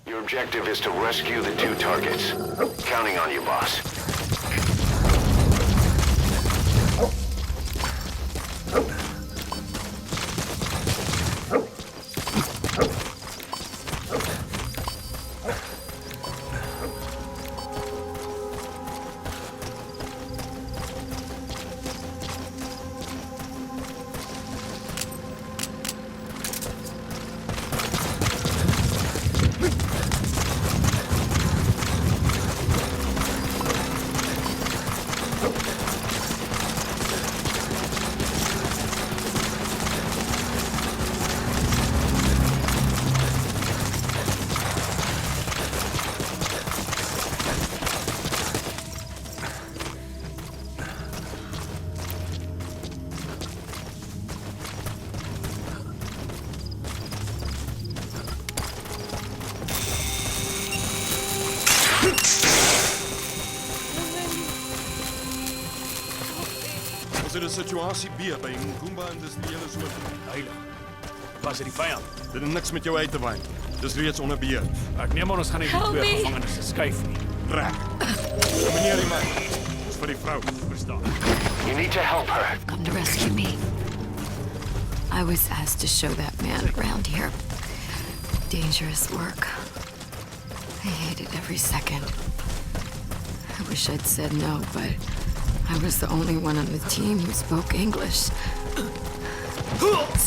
Your objective is to rescue the two targets. Counting on you, boss. Is dit 'n situasie B by Ngumba Industriële Zone? Heilig. Was dit die vyand? Dit het niks met jou uit te wyn. Dis reeds onder beheer. Ek neem aan ons gaan nie die Help twee me. gevangenes skuif nie. Reg. Meneer die man. Dis vir die vrou. Verstaan. You need to help her. Come to rescue me. I was asked to show that man around here. Dangerous work. I hated every second. I wish I'd said no, but I was the only one on the team who spoke English.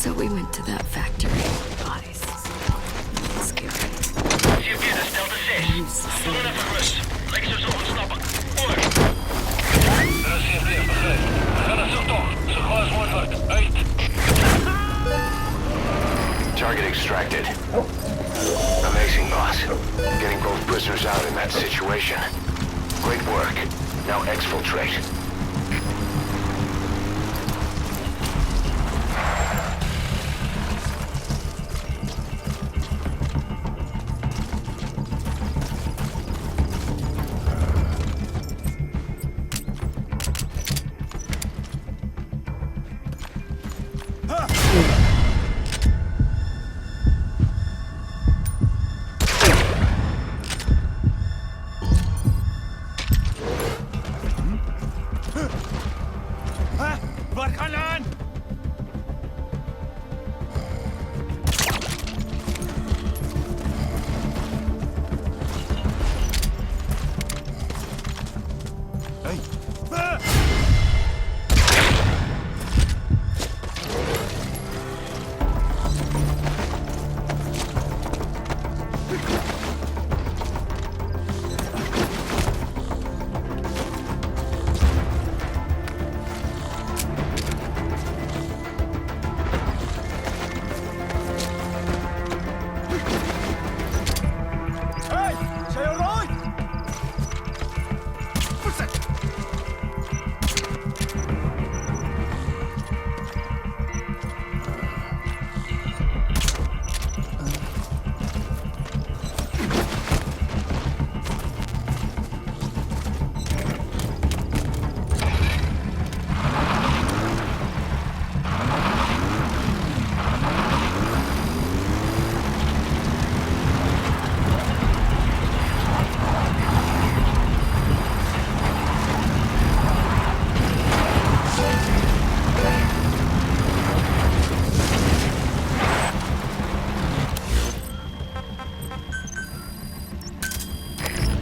So we went to that factory. Bodies. Scary. Sivir is Delta 6. Doe even rust. Lijkt ze zo ontsnappen. Over. Sivir, begrijp. We gaan het zo toch. Zo gauw als mogelijk. Uit. Target extracted. Amazing, boss. Getting both prisoners out in that situation. Great work. Now exfiltrate. Waar gaan aan? Hey, Hey, say all right. What's that?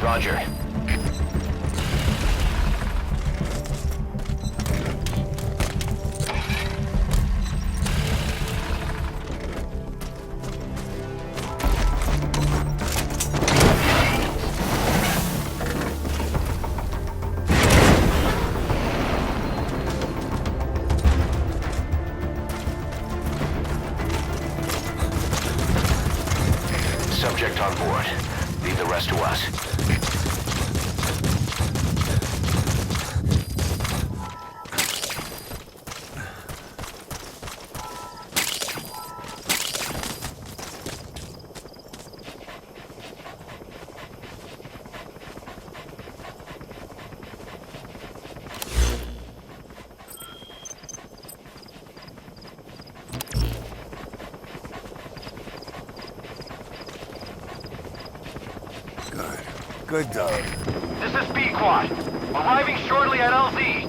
Roger. Subject on board. Leave the rest to us. Good dog. This is B-Quad. Arriving shortly at LZ.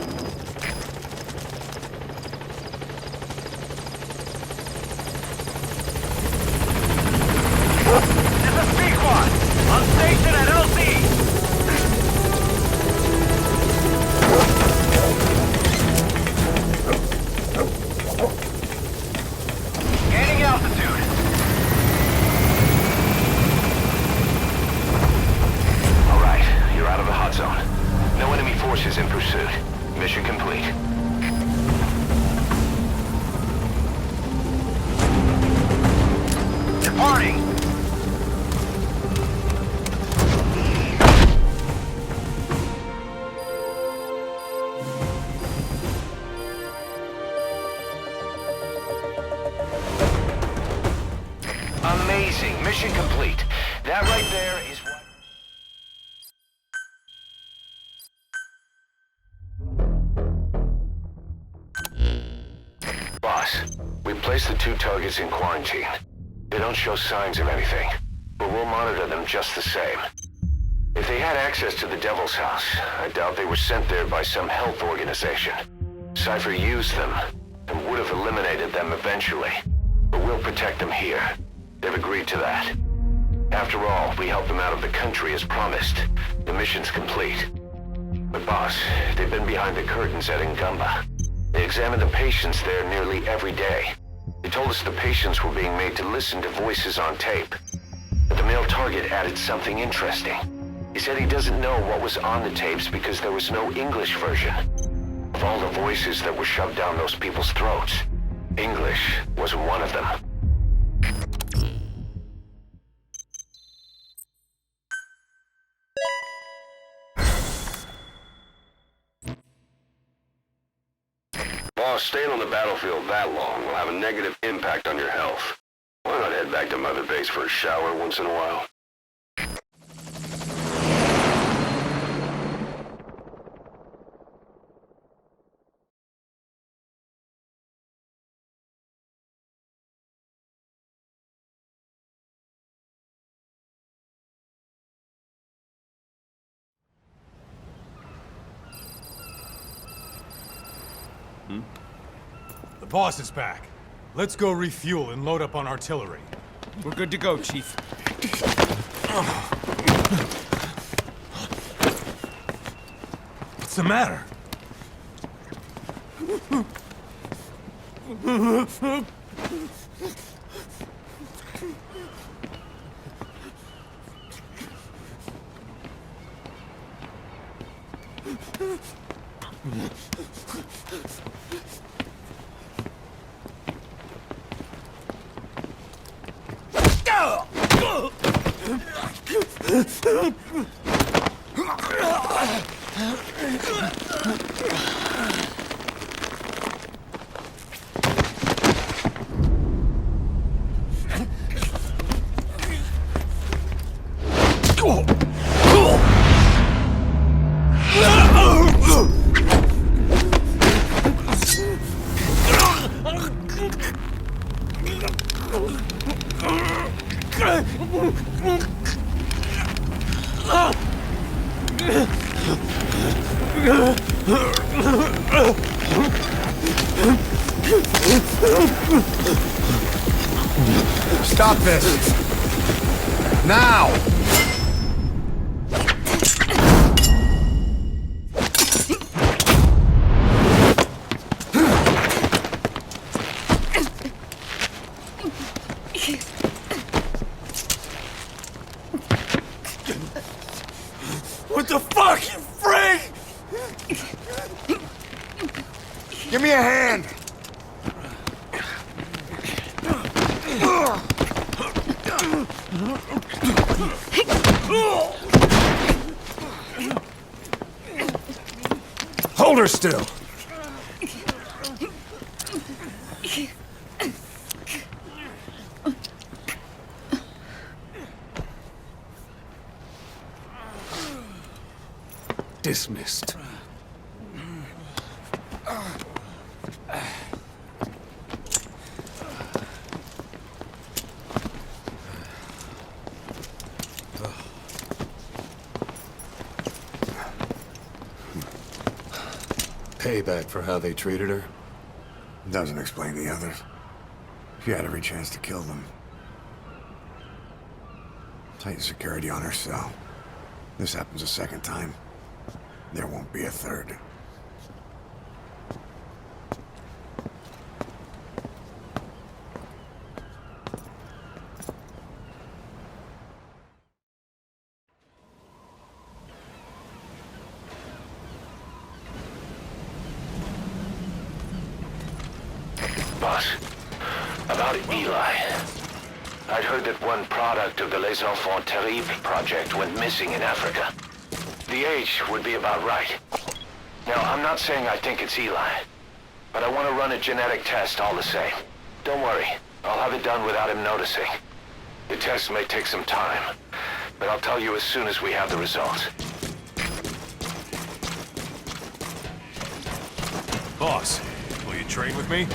This is B-Quad. On station at LZ. Gaining altitude. All right, you're out of the hot zone. No enemy forces in pursuit. Mission complete. Departing. Amazing. Mission complete. That right there is what... Boss, we placed the 2 targets in quarantine. They don't show signs of anything, but we'll monitor them just the same. If they had access to the Devil's House, I doubt they were sent there by some health organization. Cypher used them, and would have eliminated them eventually. But we'll protect them here. They've agreed to that. After all, we helped them out of the country as promised. The mission's complete. But boss, they've been behind the curtains at Ngamba. They examine the patients there nearly every day. They told us the patients were being made to listen to voices on tape. But the male target added something interesting. He said he doesn't know what was on the tapes because there was no English version. Of all the voices that were shoved down those people's throats, English wasn't one of them. Boss, staying on the battlefield that long will have a negative impact on your health. Why not head back to Mother Base for a shower once in a while? The boss is back. Let's go refuel and load up on artillery. We're good to go, Chief. What's the matter? Stop this! Now! What the fuck, you freak? Give me a hand! Hold her still! Dismissed. Payback for how they treated her? Doesn't explain the others. She had every chance to kill them. Tight security on her cell. This happens a second time. There won't be a third. Boss, about Eli. I'd heard that one product of the Les Enfants Terribles project went missing in Africa. The age would be about right. Now, I'm not saying I think it's Eli, but I want to run a genetic test all the same. Don't worry, I'll have it done without him noticing. The test may take some time, but I'll tell you as soon as we have the results. Boss, will you train with me?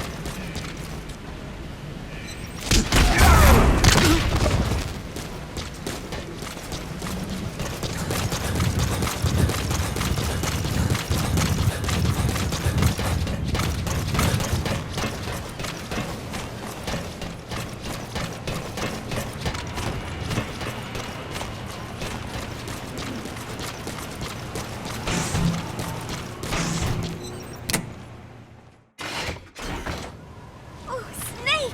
Oh, Snake!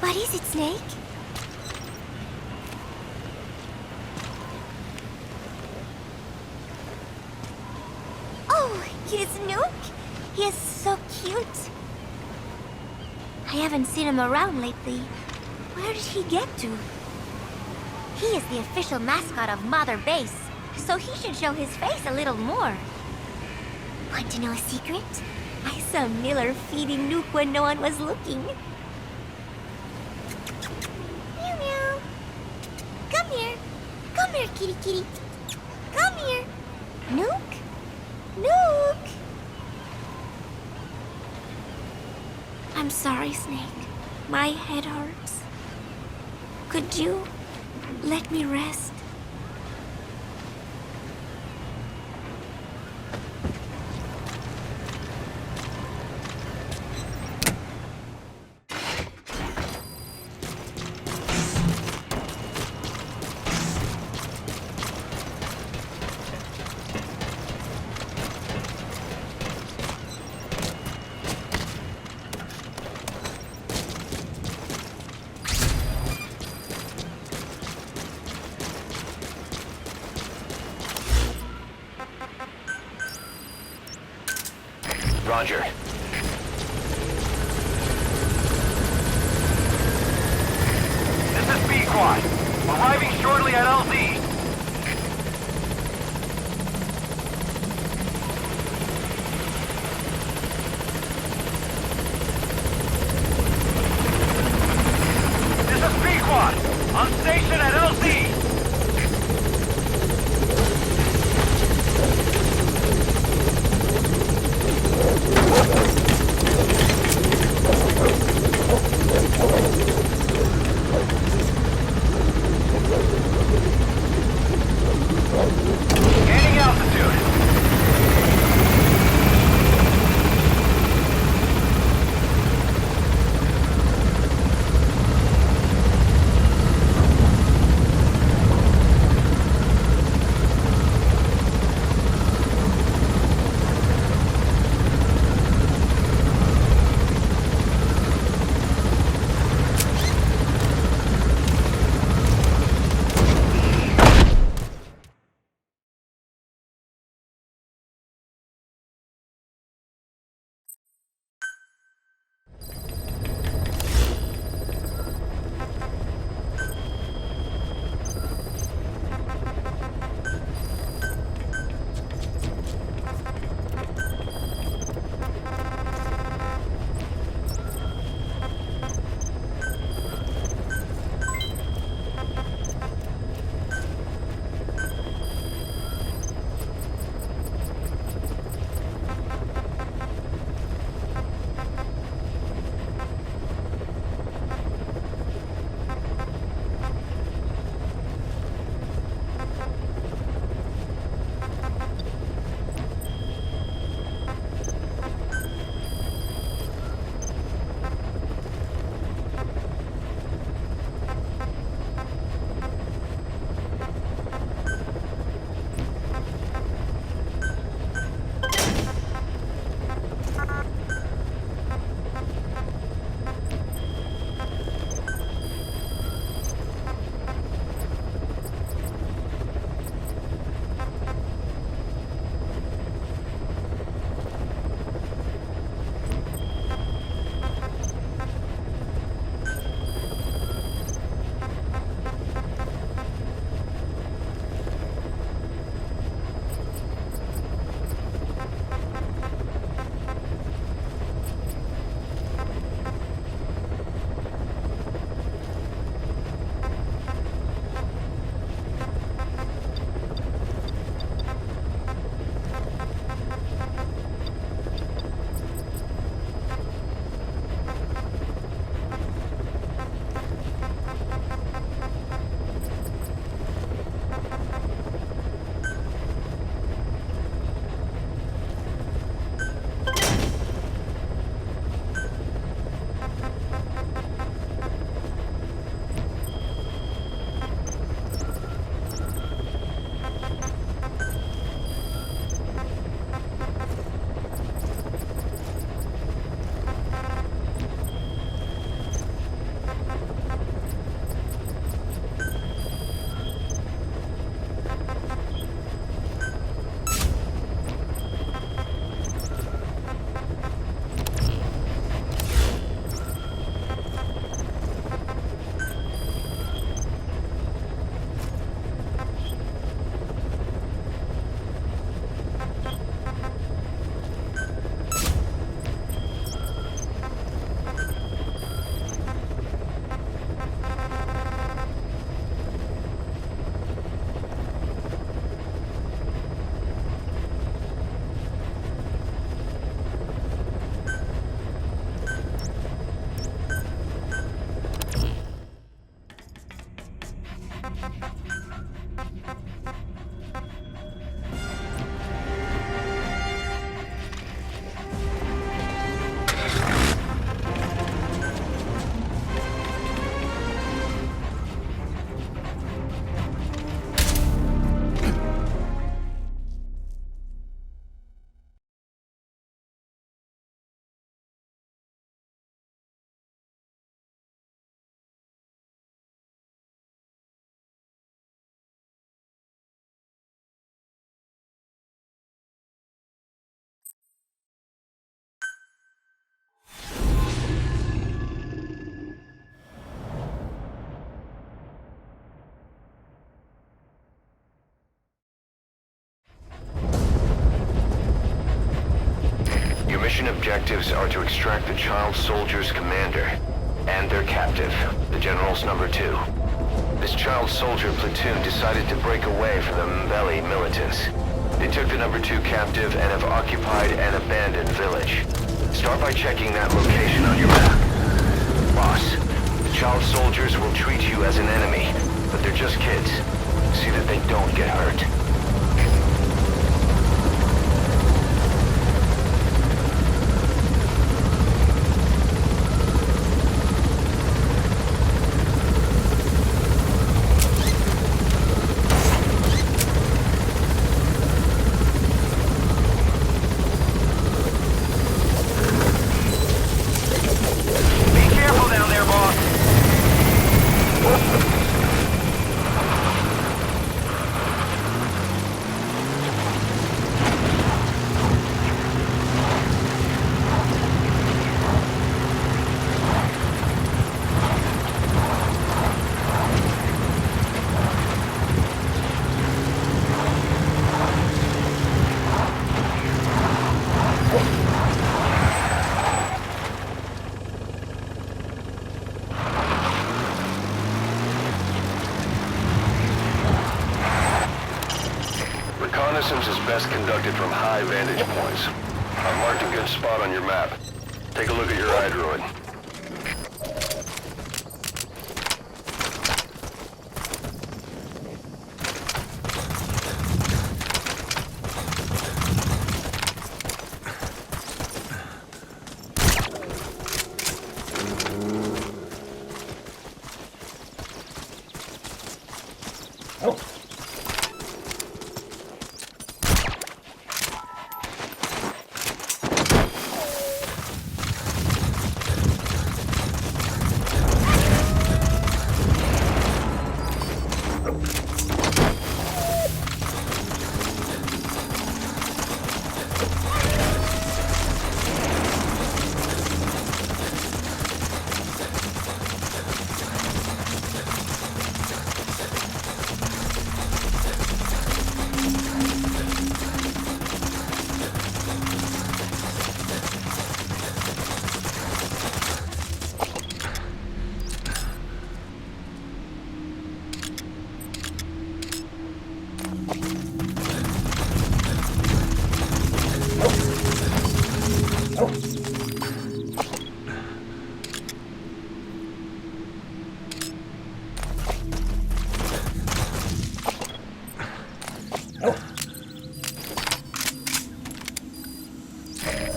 What is it, Snake? Oh, it is Nuke? He is so cute. I haven't seen him around lately. Where did he get to? He is the official mascot of Mother Base, so he should show his face a little more. Want to know a secret? I saw Miller feeding Nuke when no one was looking. Meow meow. Come here. Come here, kitty kitty. Come here. Nuke? Nuke! I'm sorry, Snake. My head hurts. Could you let me rest? Roger. This is B-Quad. Arriving shortly at LZ. This is B-Quad. On station at LZ. Your mission objectives are to extract the child soldier's commander and their captive, the General's number 2. This child soldier platoon decided to break away from the Mbeli militants. They took the number 2 captive and have occupied an abandoned village. Start by checking that location on your map. Boss, the child soldiers will treat you as an enemy, but they're just kids. See that they don't get hurt. Reconnaissance is best conducted from high vantage points. I've marked a good spot on your map. Take a look at your iDroid.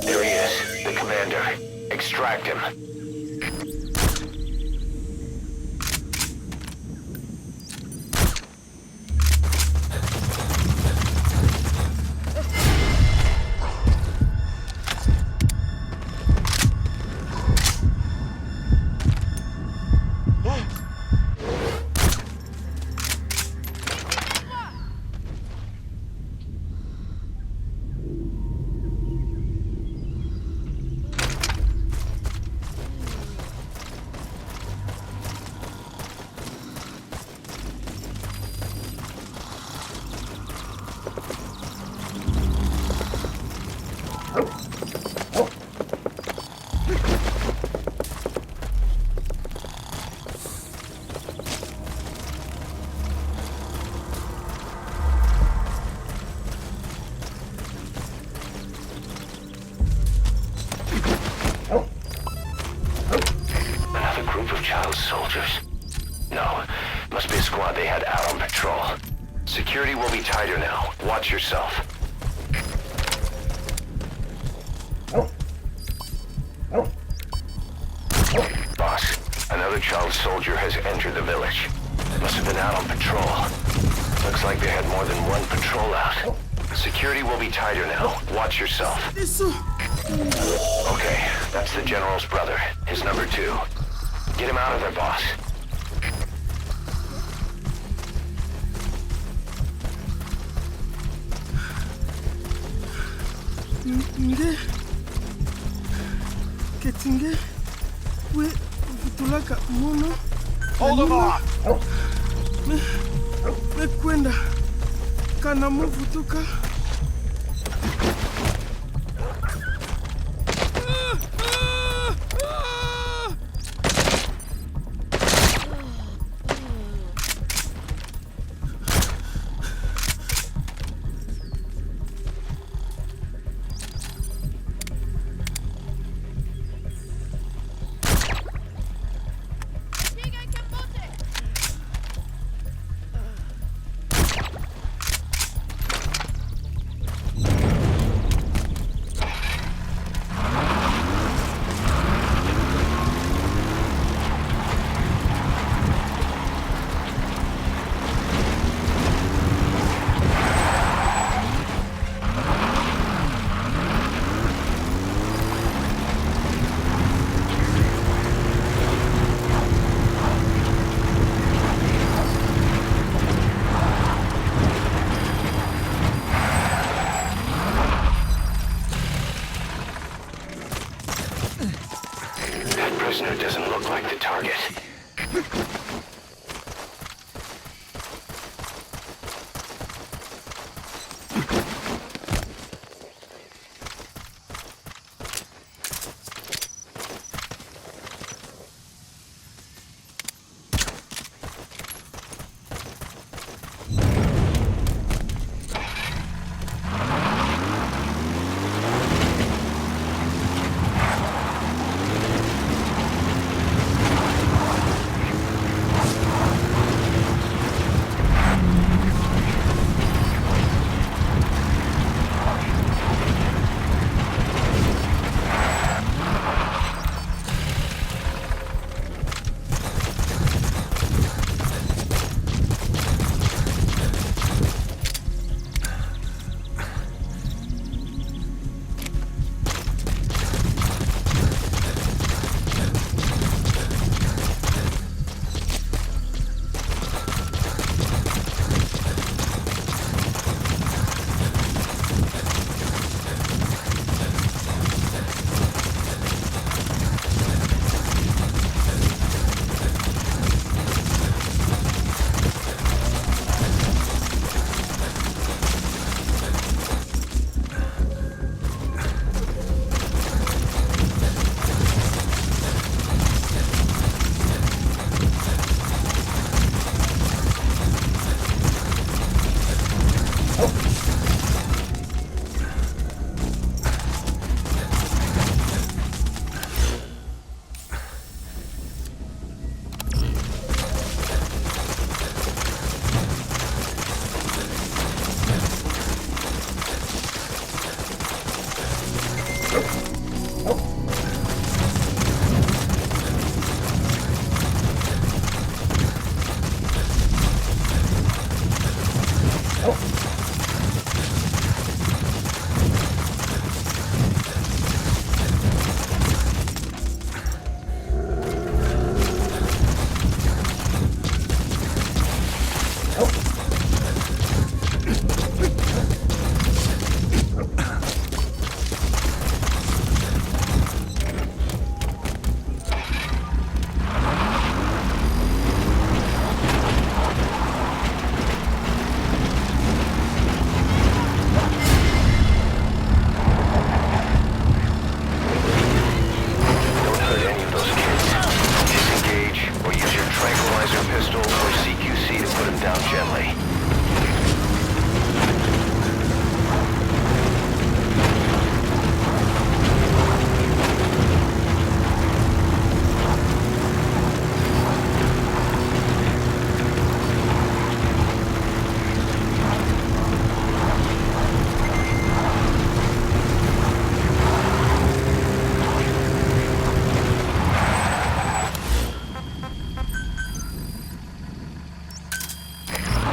There he is, the commander. Extract him. squad they had out on patrol. Security will be tighter now. Watch yourself. Boss, another child soldier has entered the village. Must have been out on patrol. Looks like they had more than one patrol out. Security will be tighter now. Watch yourself. Okay, that's the General's brother, his number 2. Get him out of there, boss. Nge Ketinge we Vitulaka Mono. Hold him off! Mekwenda Kana Muvutuka.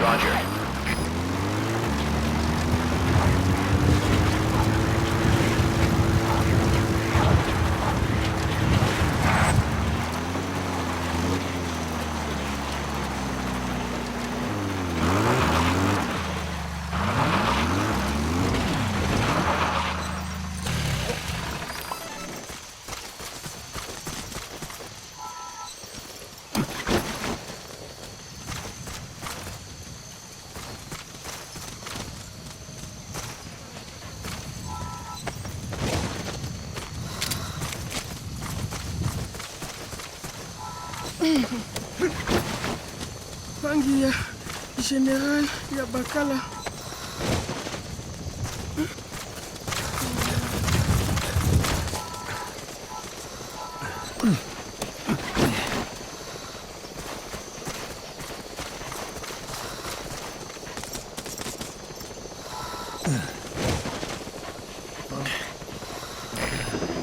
Roger. Bangi ya General ya Bakala.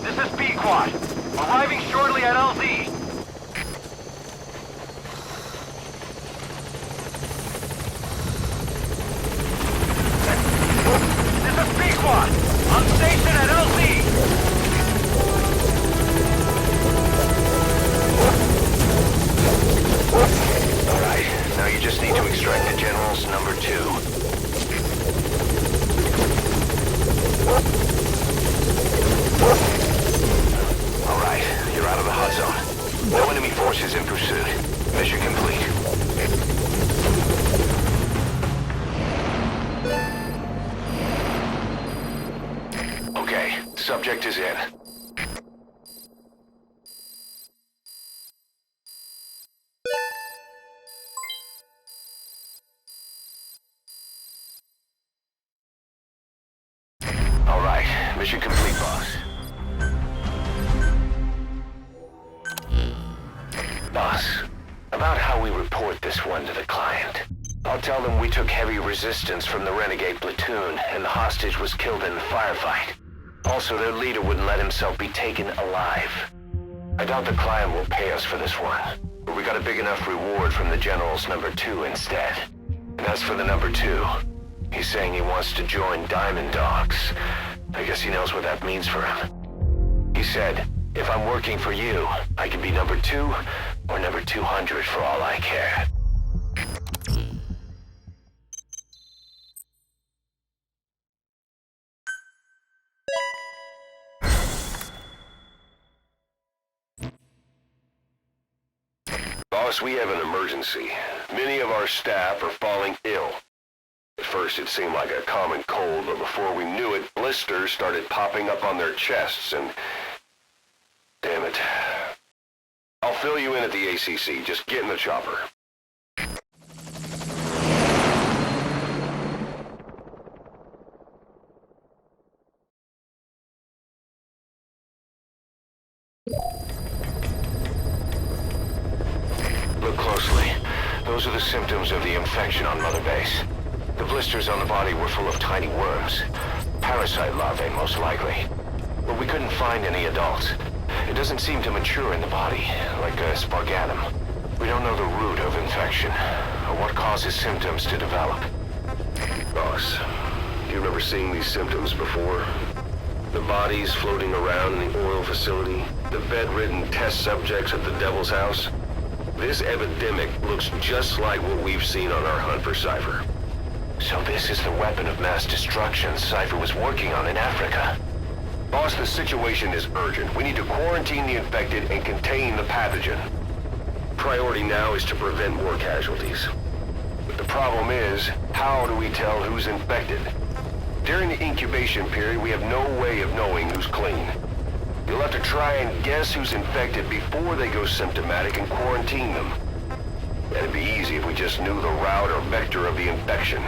This is B-Quad. Arriving shortly at LZ. This is B-Quad. On station at LZ. Alright, now you just need to extract the General's number 2. Alright, you're out of the hot zone. No enemy forces in pursuit. Mission complete. Okay, subject is in. Alright, mission complete, boss. Boss, about how we report this one to the client. I'll tell them we took heavy resistance from the renegade platoon and the hostage was killed in the firefight. Also, their leader wouldn't let himself be taken alive. I doubt the client will pay us for this one, but we got a big enough reward from the General's number 2 instead. And as for the number 2, he's saying he wants to join Diamond Dogs. I guess he knows what that means for him. He said, if I'm working for you, I can be number 2 or number 200 for all I care. Boss, we have an emergency. Many of our staff are falling ill. At first it seemed like a common cold, but before we knew it, blisters started popping up on their chests and... Damn it. I'll fill you in at the ACC. Just get in the chopper. Look closely. Those are the symptoms of the infection on Mother Base. The blisters on the body were full of tiny worms. Parasite larvae, most likely. But we couldn't find any adults. It doesn't seem to mature in the body, like a spargatum. We don't know the root of infection, or what causes symptoms to develop. Boss, do you remember seeing these symptoms before? The bodies floating around in the oil facility, the bedridden test subjects at the Devil's House. This epidemic looks just like what we've seen on our hunt for Cypher. So this is the weapon of mass destruction Cypher was working on in Africa. Boss, the situation is urgent. We need to quarantine the infected and contain the pathogen. Priority now is to prevent more casualties. But the problem is, how do we tell who's infected? During the incubation period, we have no way of knowing who's clean. You'll have to try and guess who's infected before they go symptomatic and quarantine them. It'd be easy if we just knew the route or vector of the infection.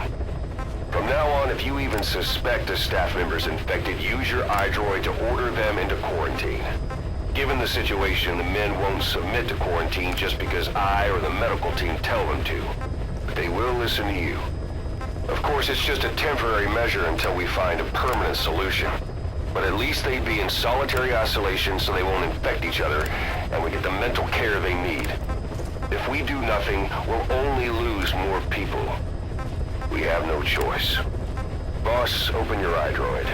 From now on, if you even suspect a staff member's infected, use your iDroid to order them into quarantine. Given the situation, the men won't submit to quarantine just because I or the medical team tell them to. But they will listen to you. Of course, it's just a temporary measure until we find a permanent solution. But at least they'd be in solitary isolation so they won't infect each other, and we get the mental care they need. If we do nothing, we'll only lose more people. we have no choice. Boss, open your iDroid.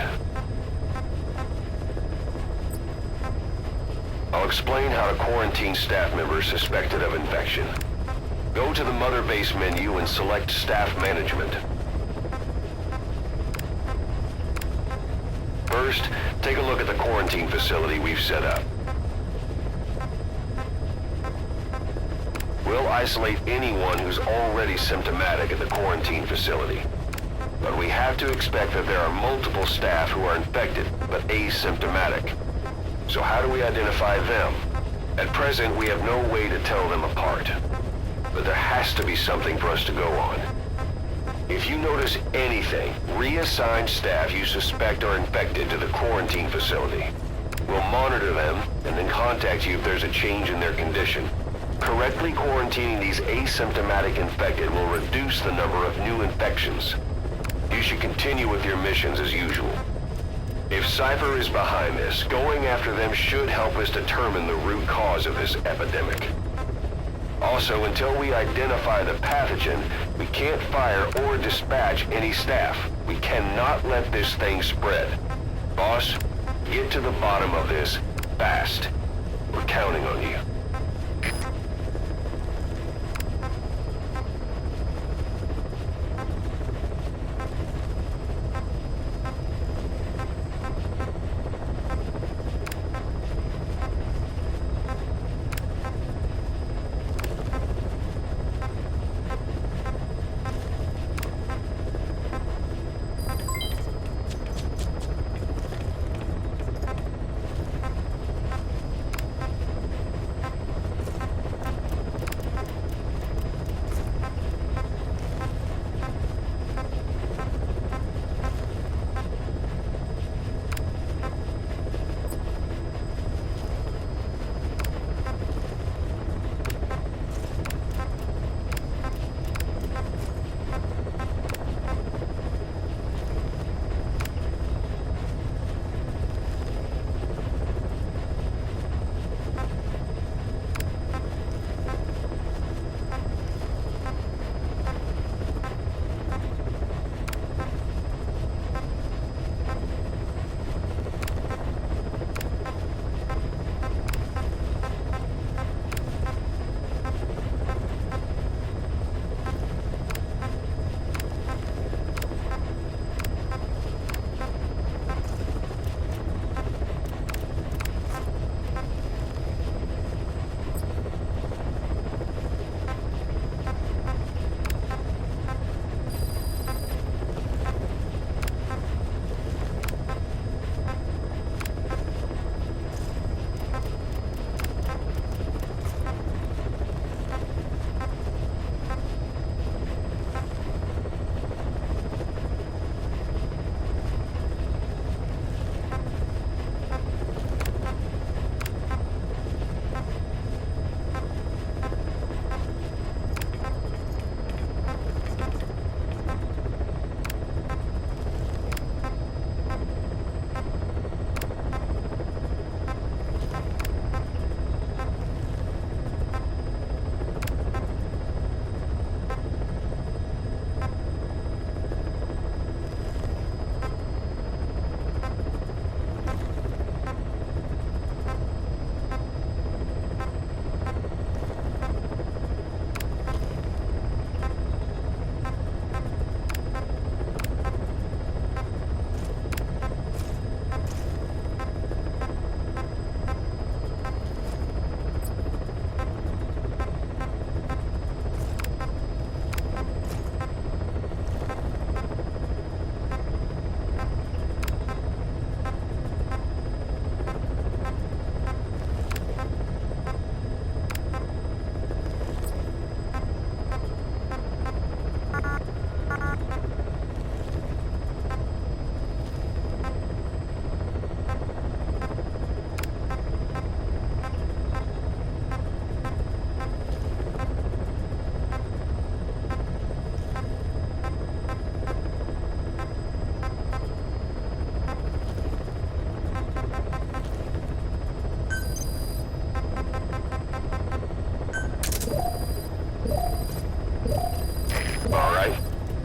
I'll explain how to quarantine staff members suspected of infection. Go to the Mother Base menu and select Staff Management. First, take a look at the quarantine facility we've set up. We'll isolate anyone who's already symptomatic at the quarantine facility. But we have to expect that there are multiple staff who are infected, but asymptomatic. So how do we identify them? At present, we have no way to tell them apart. But there has to be something for us to go on. If you notice anything, reassign staff you suspect are infected to the quarantine facility. We'll monitor them and then contact you if there's a change in their condition. Correctly quarantining these asymptomatic infected will reduce the number of new infections. You should continue with your missions as usual. If Cypher is behind this, going after them should help us determine the root cause of this epidemic. Also, until we identify the pathogen, we can't fire or dispatch any staff. We cannot let this thing spread. Boss, get to the bottom of this fast. We're counting on you.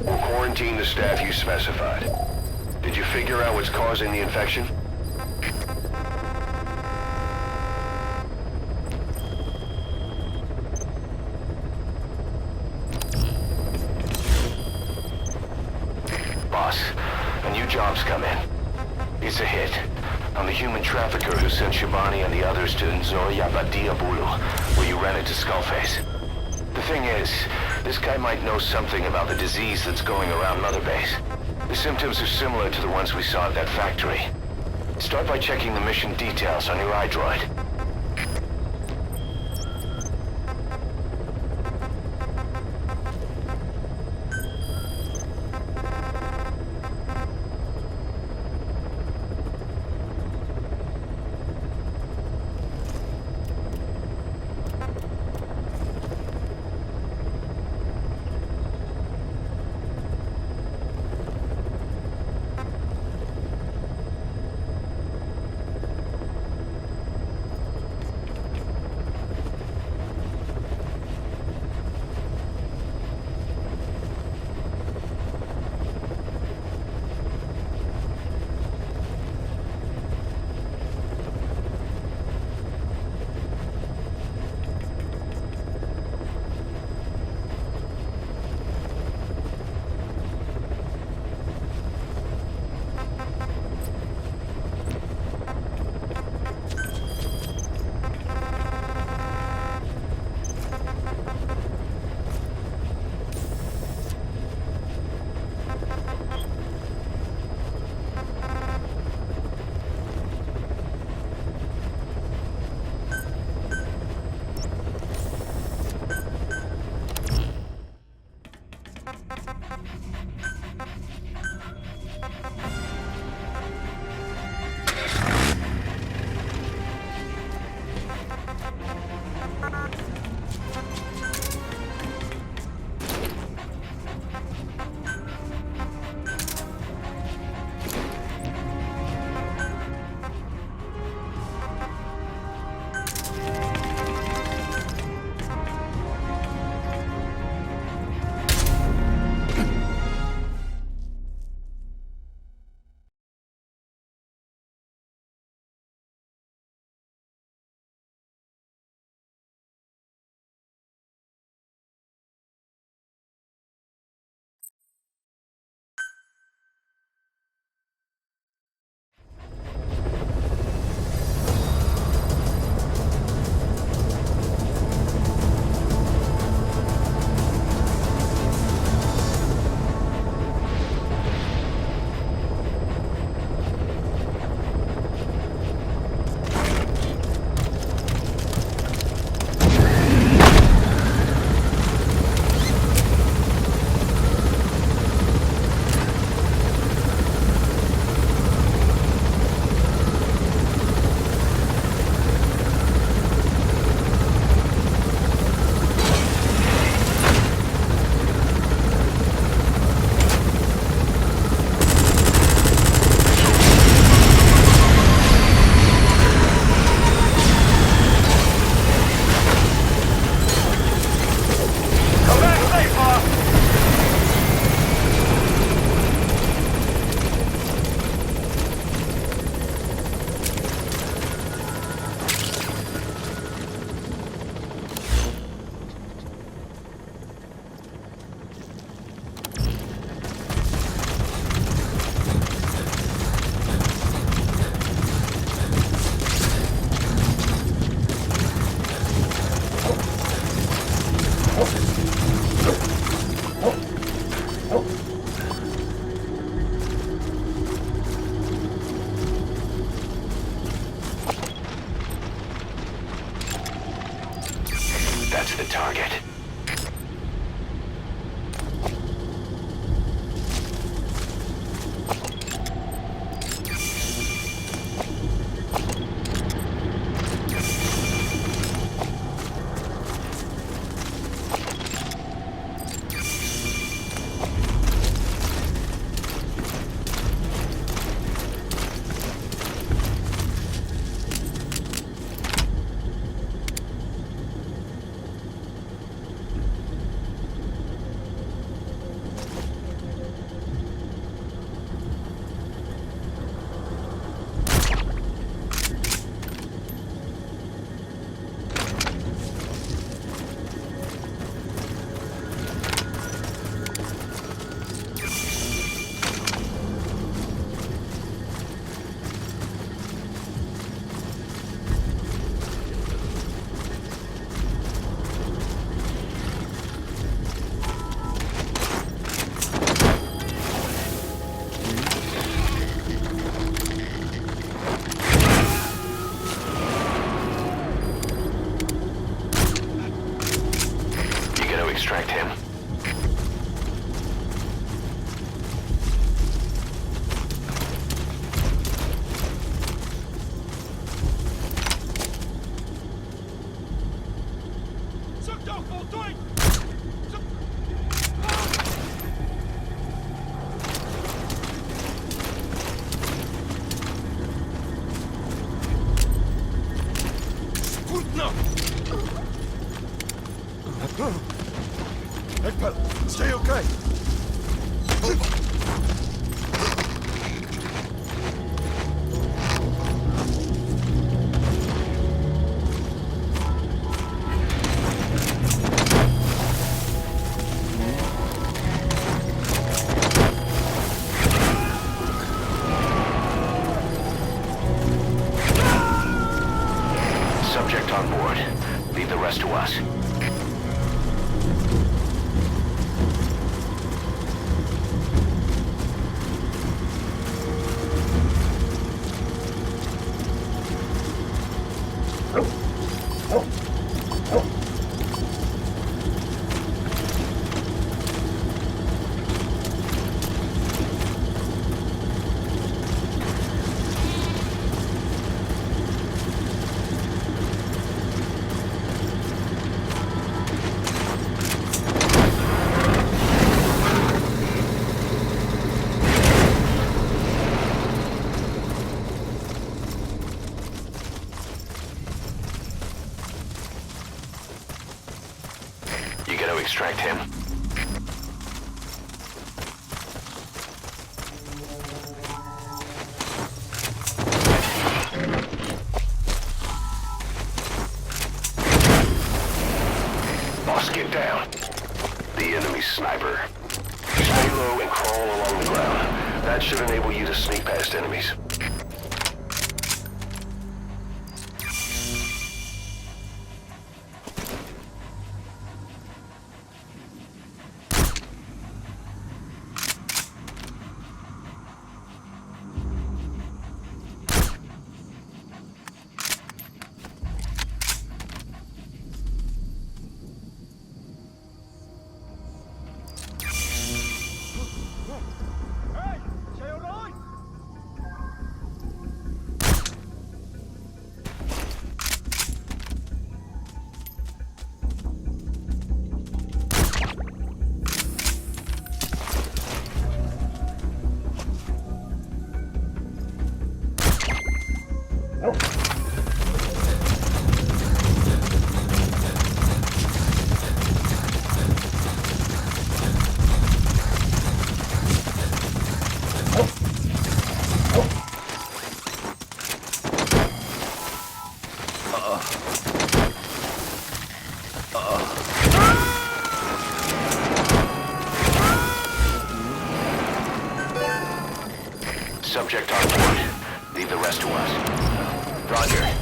We'll quarantine the staff you specified. Did you figure out what's causing the infection? Boss, a new job's come in. It's a hit. I'm the human trafficker who sent Shabani and the others to Nzoya Badia Bulu, where you ran into Skullface. The thing is, this guy might know something about the disease that's going around Mother Base. The symptoms are similar to the ones we saw at that factory. Start by checking the mission details on your iDroid. rest to us. You gotta extract him. Boss, get down. The enemy sniper. Stay low and crawl along the ground. That should enable you to sneak past enemies. Subject on board. Leave the rest to us. Roger.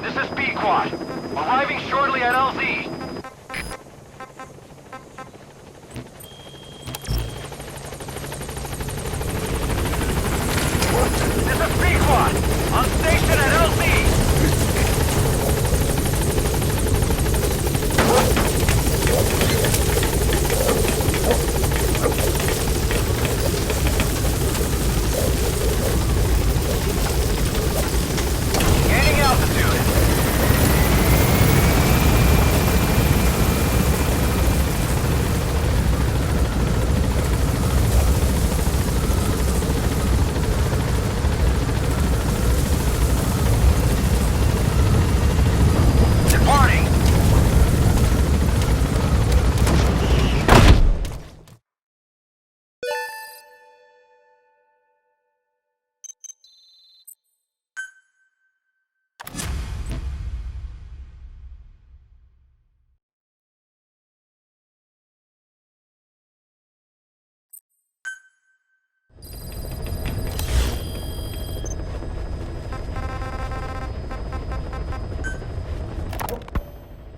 This is B-Quad. Arriving shortly at LZ. This is B-Quad. On station at LZ. Gaining altitude. Departing.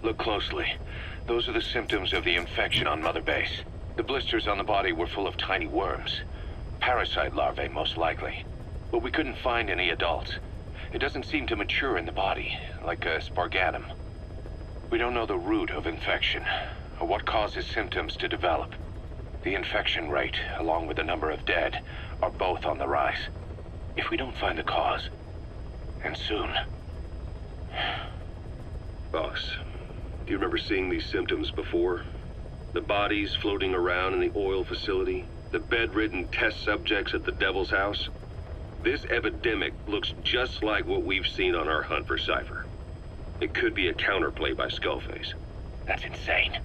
Look closely. Those are the symptoms of the infection on Mother Base. The blisters on the body were full of tiny worms. Parasite larvae, most likely. But we couldn't find any adults. It doesn't seem to mature in the body, like a spargatum. We don't know the root of infection, or what causes symptoms to develop. The infection rate, along with the number of dead, are both on the rise. If we don't find the cause, and soon... Boss, do you remember seeing these symptoms before? The bodies floating around in the oil facility, the bedridden test subjects at the Devil's House? This epidemic looks just like what we've seen on our hunt for Cypher. It could be a counterplay by Skullface. That's insane.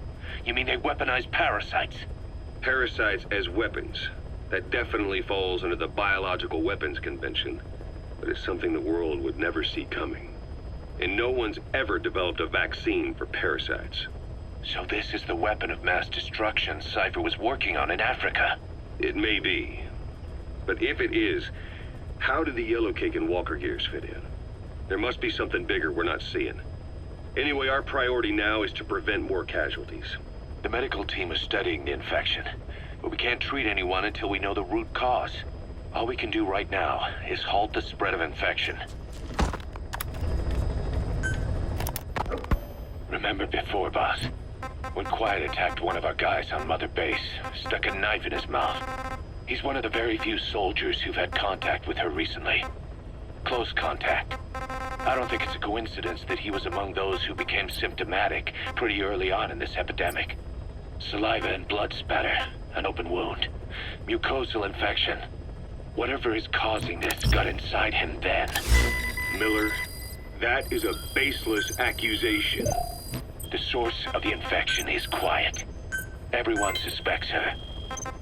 You mean they weaponize parasites? Parasites as weapons. That definitely falls under the Biological Weapons Convention, but it's something the world would never see coming. And no one's ever developed a vaccine for parasites. So this is the weapon of mass destruction Cypher was working on in Africa? It may be. But if it is, how do the Yellow Cake and Walker Gears fit in? There must be something bigger we're not seeing. Anyway, our priority now is to prevent more casualties. The medical team is studying the infection, but we can't treat anyone until we know the root cause. All we can do right now is halt the spread of infection. Remember before, boss? When Quiet attacked one of our guys on Mother Base, stuck a knife in his mouth. He's one of the very few soldiers who've had contact with her recently. Close contact. I don't think it's a coincidence that he was among those who became symptomatic pretty early on in this epidemic. Saliva and blood spatter, an open wound, mucosal infection. Whatever is causing this got inside him then. Miller, that is a baseless accusation. The source of the infection is Quiet. Everyone suspects her.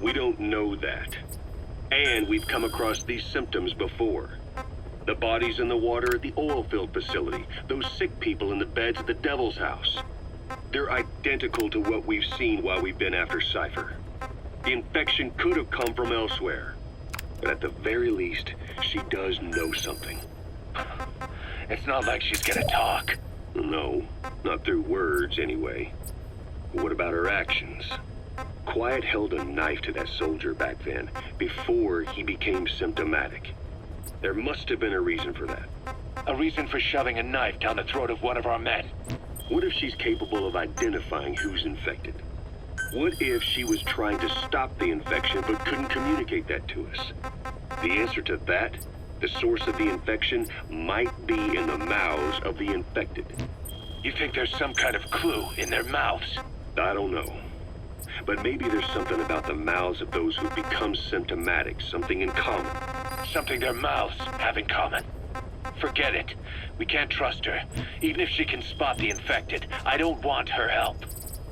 We don't know that. And we've come across these symptoms before. The bodies in the water at the oil field facility, those sick people in the beds at the Devil's House. They're identical to what we've seen while we've been after Cypher. The infection could have come from elsewhere. But at the very least, she does know something. It's not like she's gonna talk. No, not through words anyway. But what about her actions? Quiet held a knife to that soldier back then, before he became symptomatic. There must have been a reason for that. A reason for shoving a knife down the throat of one of our men. What if she's capable of identifying who's infected? What if she was trying to stop the infection but couldn't communicate that to us? The answer to that, the source of the infection, might be in the mouths of the infected. You think there's some kind of clue in their mouths? I don't know. But maybe there's something about the mouths of those who've become symptomatic, something in common. Something their mouths have in common. Forget it. We can't trust her. Even if she can spot the infected, I don't want her help.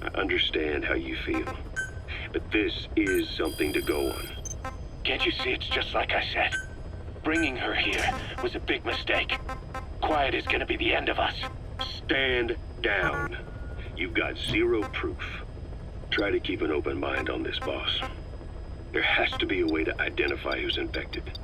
I understand how you feel. But this is something to go on. Can't you see it's just like I said? Bringing her here was a big mistake. Quiet is gonna be the end of us. Stand down. You've got zero proof. Try to keep an open mind on this, boss. There has to be a way to identify who's infected.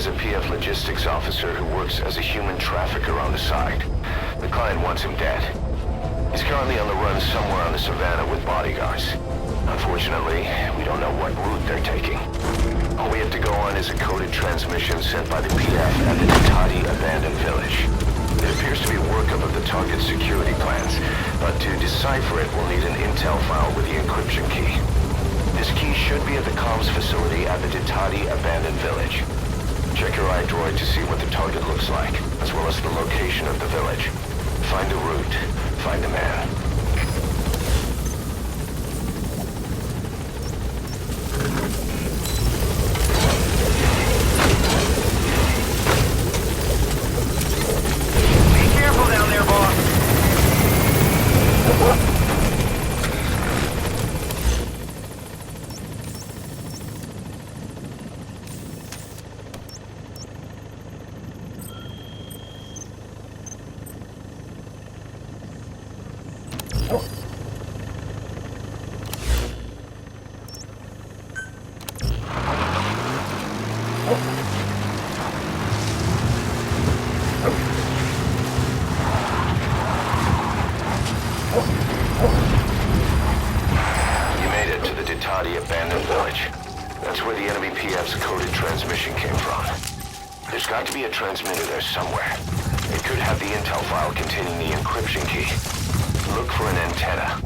is a PF logistics officer who works as a human trafficker on the side. The client wants him dead. He's currently on the run somewhere on the savannah with bodyguards. Unfortunately, we don't know what route they're taking. All we have to go on is a coded transmission sent by the PF at the Ditati abandoned village. It appears to be a workup of the target's security plans, but to decipher it, we'll need an intel file with the encryption key. This key should be at the comms facility at the Ditati abandoned village. Check your iDroid to see what the target looks like, as well as the location of the village. Find the route. Find the man. Be careful down there, boss. You made it to the Ditati abandoned village. That's where the enemy PF's coded transmission came from. There's got to be a transmitter there somewhere. It could have the intel file containing the encryption key. Look for an antenna.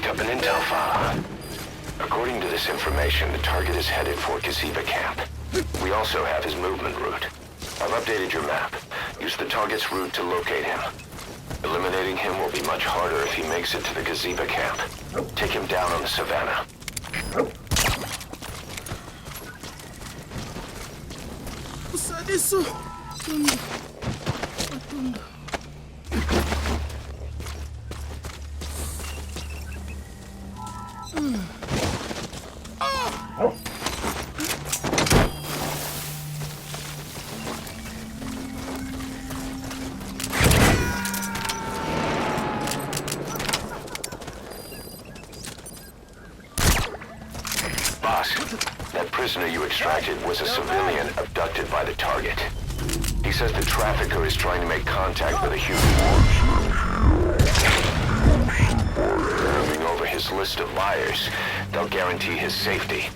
Up an intel file. According to this information, the target is headed for Gaziba camp. We also have his movement route. I've updated your map. Use the target's route to locate him. Eliminating him will be much harder if he makes it to the Gaziba camp. Take him down on the savannah. Usadiso. Boss, that prisoner you extracted was a civilian abducted by the target. He says the trafficker is trying to make contact with a human. Moving over his list of buyers, they'll guarantee his safety.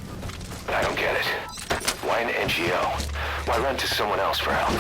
But I don't get it. Why an NGO? Why run to someone else for help?